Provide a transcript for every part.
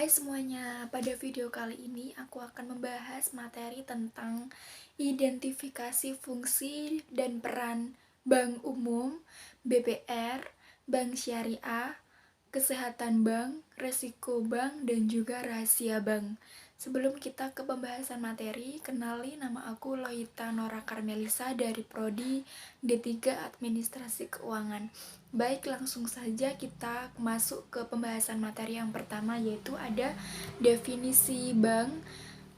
Hai semuanya, pada video kali ini aku akan membahas materi tentang identifikasi fungsi dan peran bank umum, BPR, bank syariah, kesehatan bank, resiko bank, dan juga rahasia bank. Sebelum kita ke pembahasan materi, kenali nama aku Loita Nora Karmelisa dari Prodi D3 Administrasi Keuangan. Baik, langsung saja kita masuk ke pembahasan materi yang pertama, yaitu ada definisi bank.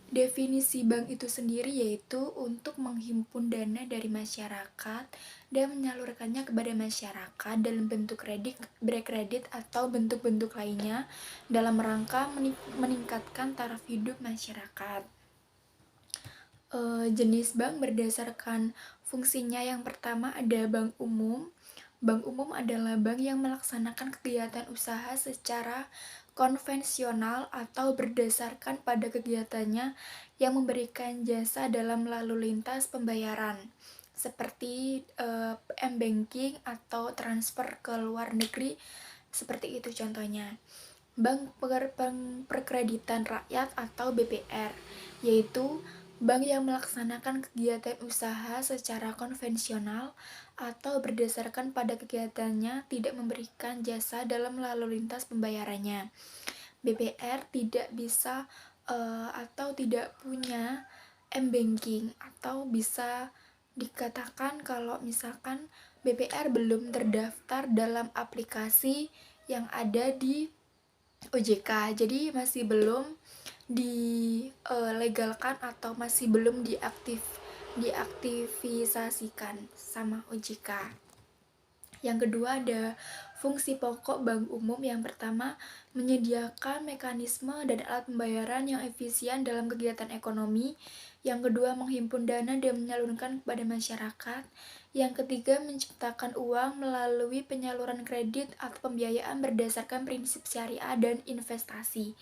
Definisi bank itu sendiri yaitu untuk menghimpun dana dari masyarakat dan menyalurkannya kepada masyarakat dalam bentuk kredit, berkredit atau bentuk-bentuk lainnya dalam rangka meningkatkan taraf hidup masyarakat. Jenis bank berdasarkan fungsinya, yang pertama ada bank umum. Bank umum adalah bank yang melaksanakan kegiatan usaha secara konvensional atau berdasarkan pada kegiatannya yang memberikan jasa dalam lalu lintas pembayaran seperti m-banking atau transfer ke luar negeri, seperti itu contohnya. Bank Perkreditan Rakyat atau BPR, yaitu bank yang melaksanakan kegiatan usaha secara konvensional atau berdasarkan pada kegiatannya tidak memberikan jasa dalam lalu lintas pembayarannya. BPR tidak bisa atau tidak punya m-banking, atau bisa dikatakan kalau misalkan BPR belum terdaftar dalam aplikasi yang ada di OJK, jadi masih belum dilegalkan atau masih belum diaktivisasikan sama OJK. Yang kedua ada fungsi pokok bank umum. Yang pertama, menyediakan mekanisme dan alat pembayaran yang efisien dalam kegiatan ekonomi. Yang kedua, menghimpun dana dan menyalurkan kepada masyarakat. Yang ketiga, menciptakan uang melalui penyaluran kredit atau pembiayaan berdasarkan prinsip syariah dan investasi.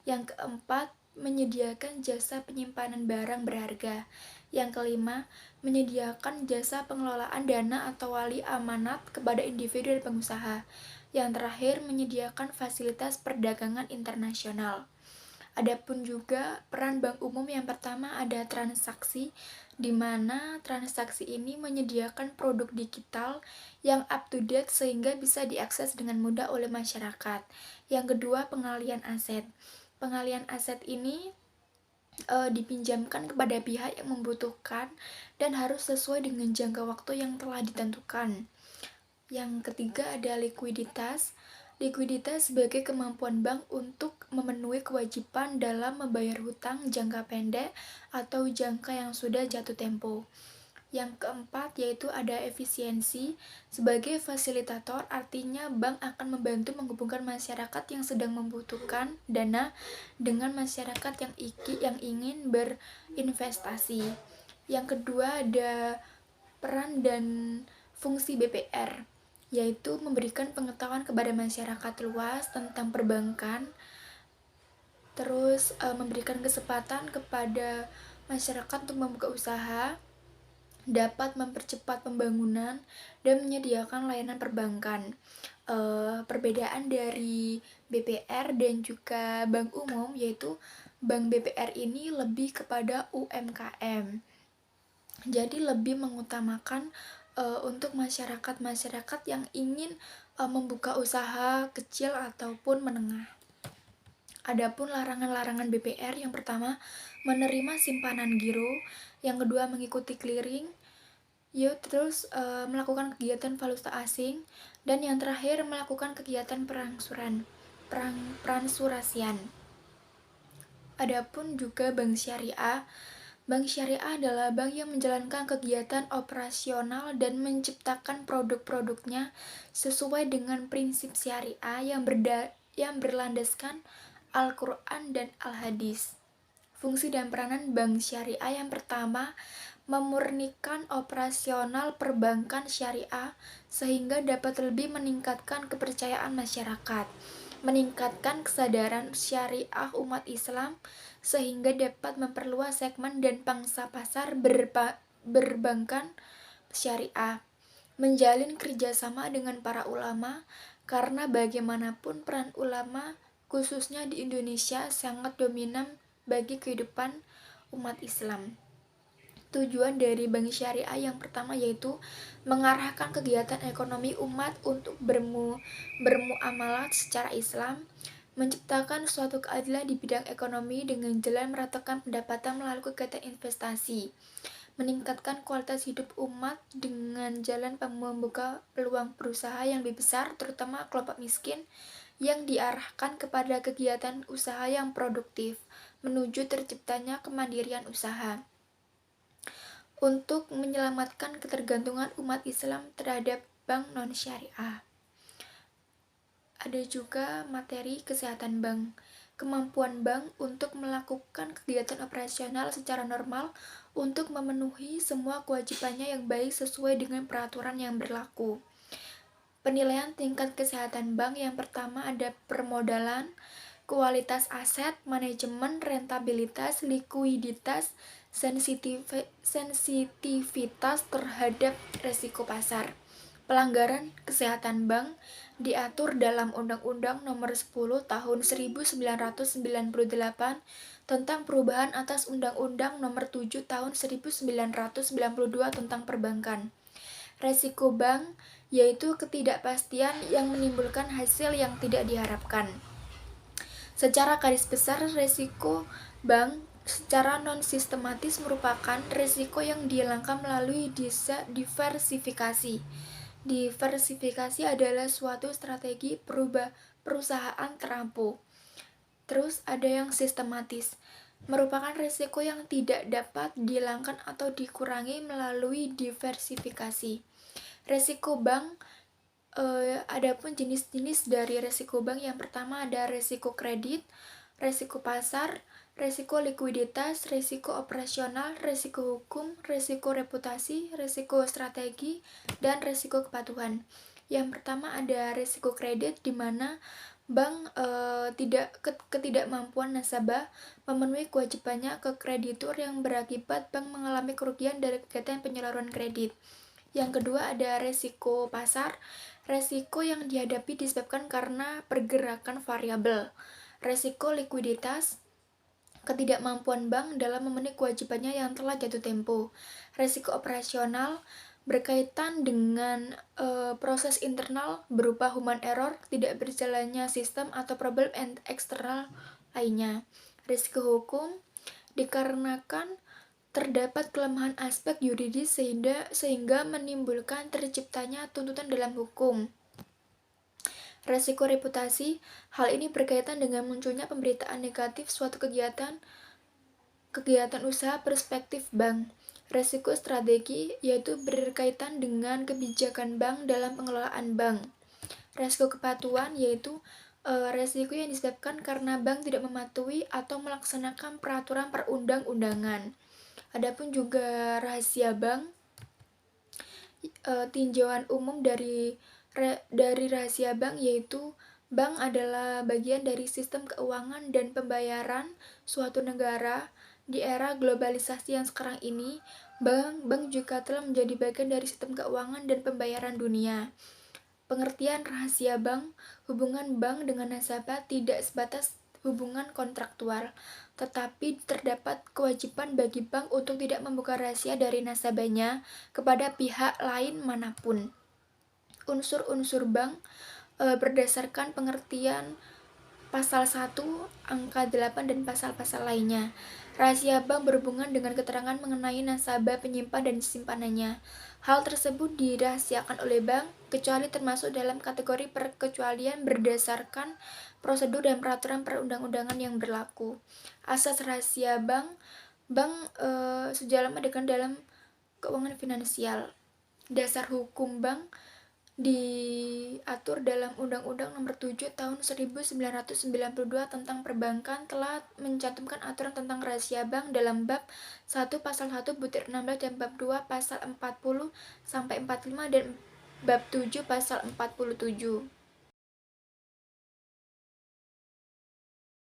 Yang keempat, menyediakan jasa penyimpanan barang berharga. Yang kelima, menyediakan jasa pengelolaan dana atau wali amanat kepada individu dan pengusaha. Yang terakhir, menyediakan fasilitas perdagangan internasional. Adapun juga peran bank umum, yang pertama ada transaksi, di mana transaksi ini menyediakan produk digital yang up to date sehingga bisa diakses dengan mudah oleh masyarakat. Yang kedua, pengalian aset. Pengalian aset ini dipinjamkan kepada pihak yang membutuhkan dan harus sesuai dengan jangka waktu yang telah ditentukan. Yang ketiga ada likuiditas. Likuiditas sebagai kemampuan bank untuk memenuhi kewajiban dalam membayar hutang jangka pendek atau jangka yang sudah jatuh tempo. Yang keempat yaitu ada efisiensi. Sebagai fasilitator, artinya bank akan membantu menghubungkan masyarakat yang sedang membutuhkan dana dengan masyarakat yang ingin berinvestasi. Yang kedua ada peran dan fungsi BPR, yaitu memberikan pengetahuan kepada masyarakat luas tentang perbankan, terus memberikan kesempatan kepada masyarakat untuk membuka usaha, dapat mempercepat pembangunan, dan menyediakan layanan perbankan. Perbedaan dari BPR dan juga bank umum yaitu bank BPR ini lebih kepada UMKM, jadi lebih mengutamakan untuk masyarakat yang ingin membuka usaha kecil ataupun menengah. Adapun larangan-larangan BPR, yang pertama menerima simpanan giro, yang kedua mengikuti clearing, terus melakukan kegiatan valuta asing, dan yang terakhir melakukan kegiatan peransurasian. Adapun juga bank syariah. Bank syariah adalah bank yang menjalankan kegiatan operasional dan menciptakan produk-produknya sesuai dengan prinsip syariah yang berlandaskan Al-Quran dan Al-Hadis. Fungsi dan peranan bank syariah, yang pertama, memurnikan operasional perbankan syariah sehingga dapat lebih meningkatkan kepercayaan masyarakat, meningkatkan kesadaran syariah umat Islam sehingga dapat memperluas segmen dan pangsa pasar berbankan syariah, menjalin kerjasama dengan para ulama, karena bagaimanapun peran ulama khususnya di Indonesia, sangat dominan bagi kehidupan umat Islam. Tujuan dari bank syariah yang pertama yaitu mengarahkan kegiatan ekonomi umat untuk bermuamalah secara Islam, menciptakan suatu keadilan di bidang ekonomi dengan jalan meratakan pendapatan melalui kegiatan investasi, meningkatkan kualitas hidup umat dengan jalan membuka peluang berusaha yang lebih besar, terutama kelompok miskin, yang diarahkan kepada kegiatan usaha yang produktif, menuju terciptanya kemandirian usaha. Untuk menyelamatkan ketergantungan umat Islam terhadap bank non-syariah. Ada juga materi kesehatan bank. Kemampuan bank untuk melakukan kegiatan operasional secara normal untuk memenuhi semua kewajibannya yang baik sesuai dengan peraturan yang berlaku. Penilaian tingkat kesehatan bank yang pertama ada permodalan, kualitas aset, manajemen, rentabilitas, likuiditas, sensitivitas terhadap risiko pasar. Pelanggaran kesehatan bank diatur dalam Undang-Undang Nomor 10 Tahun 1998 tentang perubahan atas Undang-Undang Nomor 7 Tahun 1992 tentang perbankan. Risiko bank yaitu ketidakpastian yang menimbulkan hasil yang tidak diharapkan. Secara garis besar, risiko bank secara non-sistematis merupakan risiko yang dihilangkan melalui diversifikasi. Diversifikasi adalah suatu strategi perusahaan terampil. Terus ada yang sistematis, merupakan risiko yang tidak dapat dihilangkan atau dikurangi melalui diversifikasi. Risiko bank adapun jenis-jenis dari risiko bank yang pertama ada risiko kredit, risiko pasar, risiko likuiditas, risiko operasional, risiko hukum, risiko reputasi, risiko strategi, dan risiko kepatuhan. Yang pertama ada risiko kredit di mana bank ketidakmampuan nasabah memenuhi kewajibannya ke kreditur yang berakibat bank mengalami kerugian dari kegiatan penyaluran kredit. Yang kedua ada risiko pasar. Risiko yang dihadapi disebabkan karena pergerakan variabel. Risiko likuiditas, ketidakmampuan bank dalam memenuhi kewajibannya yang telah jatuh tempo. Risiko operasional berkaitan dengan proses internal berupa human error, tidak berjalannya sistem atau problem eksternal lainnya. Risiko hukum dikarenakan terdapat kelemahan aspek yuridis sehingga menimbulkan terciptanya tuntutan dalam hukum. Resiko reputasi, hal ini berkaitan dengan munculnya pemberitaan negatif suatu kegiatan usaha perspektif bank. Resiko strategi, yaitu berkaitan dengan kebijakan bank dalam pengelolaan bank. Resiko kepatuhan, yaitu resiko yang disebabkan karena bank tidak mematuhi atau melaksanakan peraturan perundang-undangan. Adapun juga rahasia bank, tinjauan umum dari rahasia bank yaitu bank adalah bagian dari sistem keuangan dan pembayaran suatu negara. Di era globalisasi yang sekarang ini, bank juga telah menjadi bagian dari sistem keuangan dan pembayaran dunia. Pengertian rahasia bank, hubungan bank dengan nasabah tidak sebatas hubungan kontraktual, tetapi terdapat kewajiban bagi bank untuk tidak membuka rahasia dari nasabahnya kepada pihak lain manapun. Unsur-unsur bank berdasarkan pengertian Pasal 1, Angka 8 dan pasal-pasal lainnya. Rahasia bank berhubungan dengan keterangan mengenai nasabah, penyimpan, dan simpanannya. Hal tersebut dirahasiakan oleh bank, kecuali termasuk dalam kategori perkecualian berdasarkan prosedur dan peraturan perundang-undangan yang berlaku. Asas rahasia bank sejalan dengan dalam keuangan finansial. Dasar hukum bank diatur dalam Undang-Undang Nomor 7 Tahun 1992 tentang Perbankan telah mencantumkan aturan tentang rahasia bank dalam bab 1 pasal 1 butir 16 dan bab 2 pasal 40 sampai 45 dan bab 7 pasal 47.